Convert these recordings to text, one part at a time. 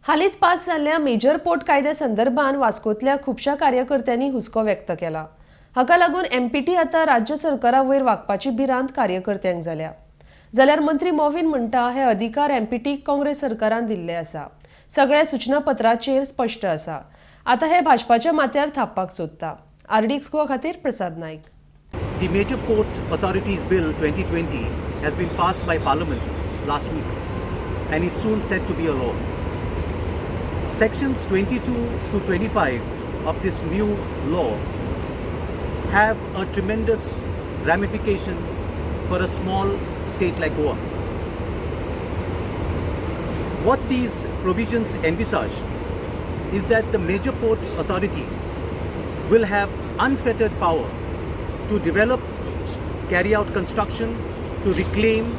हालीच पास जाल्ल्या major port कायद्या संदर्भात वास्कोतल्या खुबशा कार्यकर्त्यांनी हुस्को व्यक्त केला। हाका लागून एमपीटी आता राज्य सरकारा वयर वागपाची भिरांत कार्यकर्त्यांक जाल्या। जाल्यार मंत्री मोविन म्हणटा हे अधिकार एमपीटी काँग्रेस सरकारान दिल्ले आसा। सगळ्या सूचनापत्राचेर स्पष्ट आसा। आता हे भाजपाच्या माथ्यार थापपाक सोदता। आरडीएक्स गोवा खातीर प्रसाद Naik. The Major Port Authorities Bill 2020 has been passed by Parliament last week and is soon set to be a law. Sections 22 to 25 of this new law have a tremendous ramification for a small state like Goa. What these provisions envisage is that the Major Port Authority will have unfettered power to develop, carry out construction, to reclaim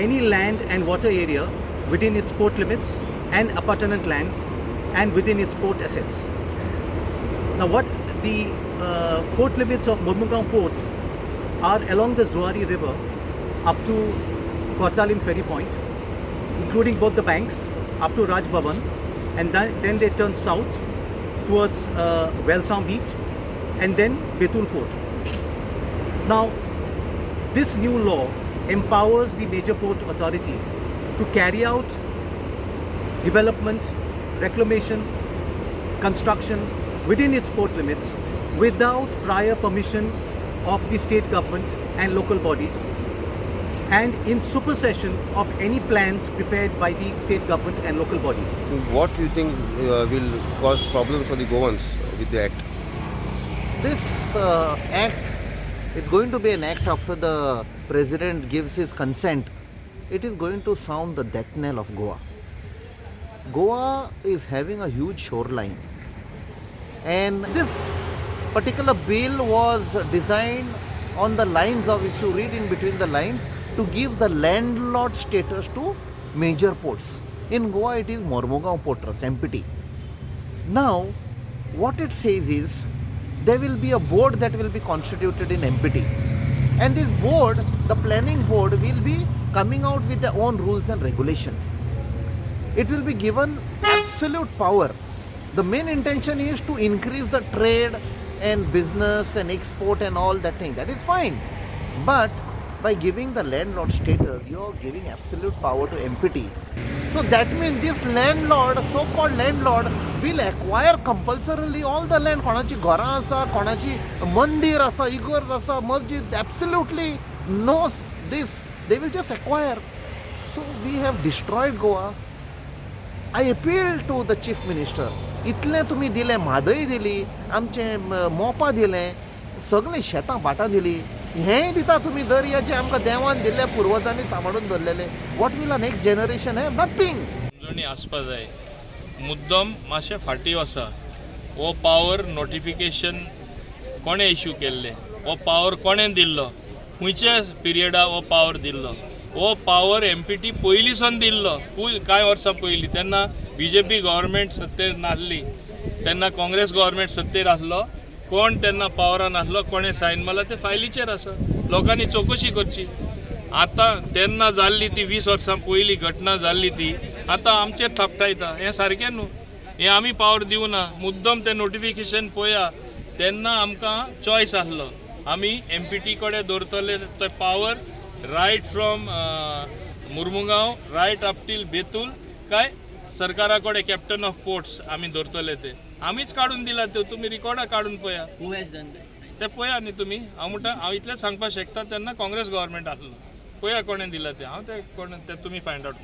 any land and water area within its port limits and appurtenant lands and within its port assets. Now what the port limits of Murmugaon Port are along the Zuari River up to Kortalim Ferry Point, including both the banks up to Raj Bhavan, and then they turn south towards Wellsound Beach and then Betul Port. Now, this new law empowers the Major Port Authority to carry out development, reclamation, construction within its port limits without prior permission of the state government and local bodies, and in supersession of any plans prepared by the state government and local bodies. What do you think will cause problems for the Goans with the act? This act is going to be an act after the president gives his consent. It is going to sound the death knell of Goa. Goa is having a huge shoreline, and this particular bill was designed on the lines of, if you read in between the lines, to give the landlord status to major ports. In Goa it is Mormugaon Port Trust, MPT. Now what it says is there will be a board that will be constituted in MPT, and this board, the planning board, will be coming out with their own rules and regulations. It will be given absolute power. The main intention is to increase the trade and business and export and all that thing. That is fine, but by giving the landlord status, you are giving absolute power to MPT. So that means this landlord, so-called landlord, will acquire compulsorily all the land. कोणाची घरां आसा, कोणाची मंदिर आसा, इगर्ज आसा, मस्जिद, absolutely knows this. They will just acquire. So we have destroyed Goa. I appeal to the chief minister. इतले तुम्ही दिले, म्हादय दिली, आमचे मोपा दिले, सगळे शेतां भाटां दिली. हेंय दिता तुम्ही दर्या जे आमकां देवान दिल्ले, पुर्वजांनी सांबाळून दवरलेले. What will a next generation have? Nothing. समजणी आसपा जाय. मुद्दम मातशें फाटीव आसा. हो पावर नोटिफिकेशन कोणे इश्यू केल्ले, हो पावर कोणें दिल्लो, खंयच्या पिरियडा हो पावर दिल्लो, हो पावर एमपीटी पयलींसून दिल्लो, कांय वर्सां पयलीं, तेन्ना बीजेपी गव्हर्मेंट सत्तेर नासली, तेन्ना काँग्रेस गव्हर्मेंट सत्तेर आसलो. कोण तेन्ना पावरान आसलो, कोणें सायन मारला ते फायलीचेर आसा. लोकांनी चवकशी करची. आतां तेन्ना जाल्ली ती 20 वर्सां पयली घटना जाल्ली ती आतां आमचेर थापटायता. हें सारकें न्हू. हें आमी पावर दिवं ना. मुद्दम तें नोटिफिकेशन पळया. तेन्ना आमकां चॉयस आसलो, आमी एमपीटी कडेन दवरतले तो power right from Mormugao right up till Betul, काय सरकारा कडेन कॅप्टन ऑफ पोर्ट्स आमी दवरतले. ते आमीच काडून दिला. ते तुमी रिकॉर्डा काडून पळया. ते पळया न्ही तुमी. हांव म्हणटा, हांव इतलें सांगपाक शकता, तेन्ना काँग्रेस गव्हर्मेंट आसलो. पळया कोणें दिला ते. हांव ते कोण ते तुमी फायंड आउट करा.